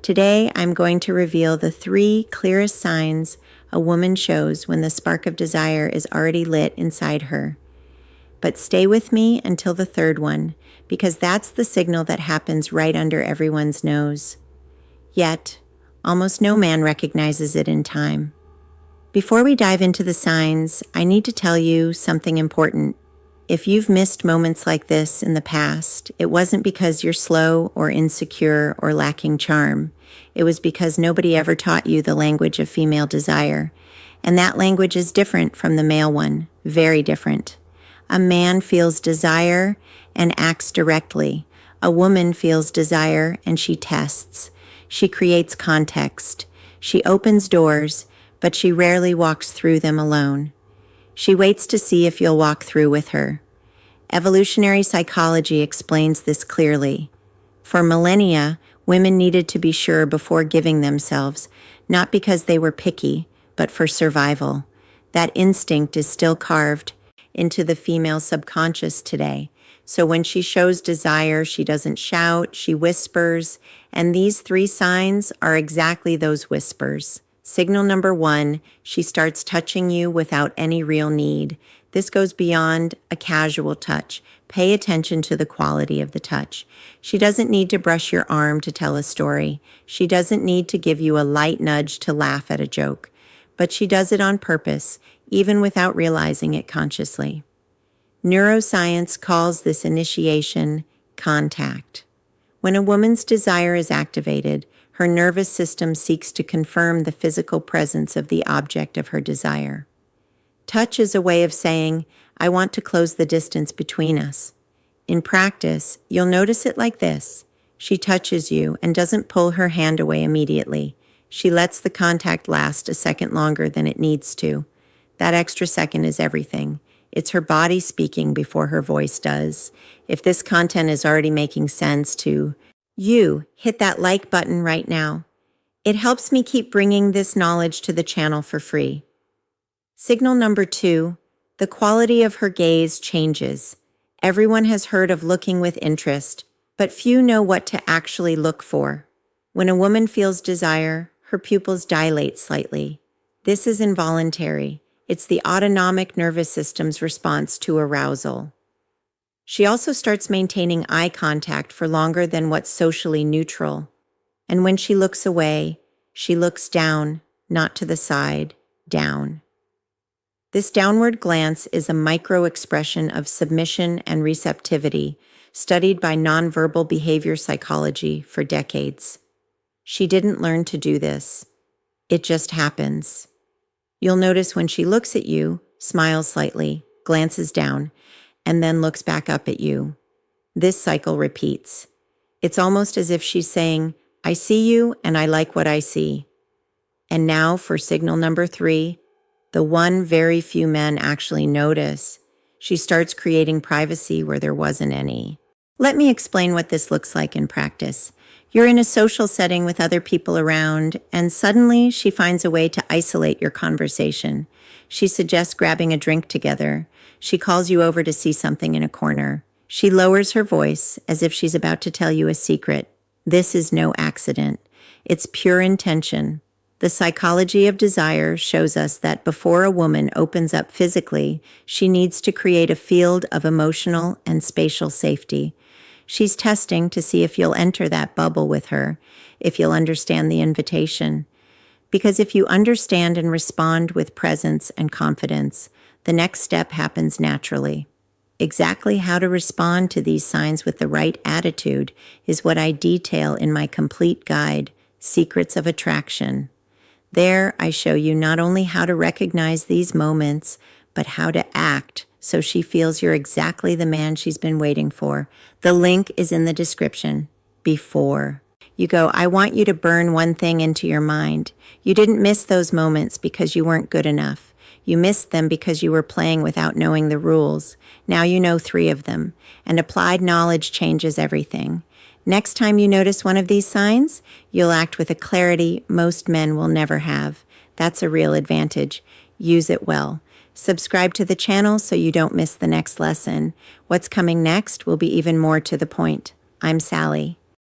Today, I'm going to reveal the 3 clearest signs a woman shows when the spark of desire is already lit inside her. But stay with me until the 3rd one, because that's the signal that happens right under everyone's nose. Yet, almost no man recognizes it in time. Before we dive into the signs, I need to tell you something important. If you've missed moments like this in the past, it wasn't because you're slow or insecure or lacking charm. It was because nobody ever taught you the language of female desire. And that language is different from the male one, very different. A man feels desire and acts directly. A woman feels desire and she tests. She creates context. She opens doors, but she rarely walks through them alone. She waits to see if you'll walk through with her. Evolutionary psychology explains this clearly. For millennia, women needed to be sure before giving themselves, not because they were picky, but for survival. That instinct is still carved into the female subconscious today. So when she shows desire, she doesn't shout, she whispers, and these 3 signs are exactly those whispers. Signal number 1, she starts touching you without any real need. This goes beyond a casual touch. Pay attention to the quality of the touch. She doesn't need to brush your arm to tell a story. She doesn't need to give you a light nudge to laugh at a joke. But she does it on purpose, even without realizing it consciously. Neuroscience calls this initiation contact. When a woman's desire is activated, her nervous system seeks to confirm the physical presence of the object of her desire. Touch is a way of saying, I want to close the distance between us. In practice, you'll notice it like this. She touches you and doesn't pull her hand away immediately. She lets the contact last a second longer than it needs to. That extra second is everything. It's her body speaking before her voice does. If this content is already making sense to you, hit that like button right now. It helps me keep bringing this knowledge to the channel for free. Signal number 2, the quality of her gaze changes. Everyone has heard of looking with interest, but few know what to actually look for. When a woman feels desire, her pupils dilate slightly. This is involuntary. It's the autonomic nervous system's response to arousal. She also starts maintaining eye contact for longer than what's socially neutral. And when she looks away, she looks down, not to the side, down. This downward glance is a micro-expression of submission and receptivity, studied by nonverbal behavior psychology for decades. She didn't learn to do this. It just happens. You'll notice when she looks at you, smiles slightly, glances down, and then looks back up at you. This cycle repeats. It's almost as if she's saying, I see you and I like what I see. And now for signal number 3, the one very few men actually notice. She starts creating privacy where there wasn't any. Let me explain what this looks like in practice. You're in a social setting with other people around, and suddenly she finds a way to isolate your conversation. She suggests grabbing a drink together. She calls you over to see something in a corner. She lowers her voice as if she's about to tell you a secret. This is no accident. It's pure intention. The psychology of desire shows us that before a woman opens up physically, she needs to create a field of emotional and spatial safety. She's testing to see if you'll enter that bubble with her, if you'll understand the invitation. Because if you understand and respond with presence and confidence, the next step happens naturally. Exactly how to respond to these signs with the right attitude is what I detail in my complete guide, Secrets of Attraction. There, I show you not only how to recognize these moments, but how to act so she feels you're exactly the man she's been waiting for. The link is in the description. Before you go, I want you to burn one thing into your mind. You didn't miss those moments because you weren't good enough. You missed them because you were playing without knowing the rules. Now you know 3 of them, and applied knowledge changes everything. Next time you notice one of these signs, you'll act with a clarity most men will never have. That's a real advantage. Use it well. Subscribe to the channel so you don't miss the next lesson. What's coming next will be even more to the point. I'm Sally.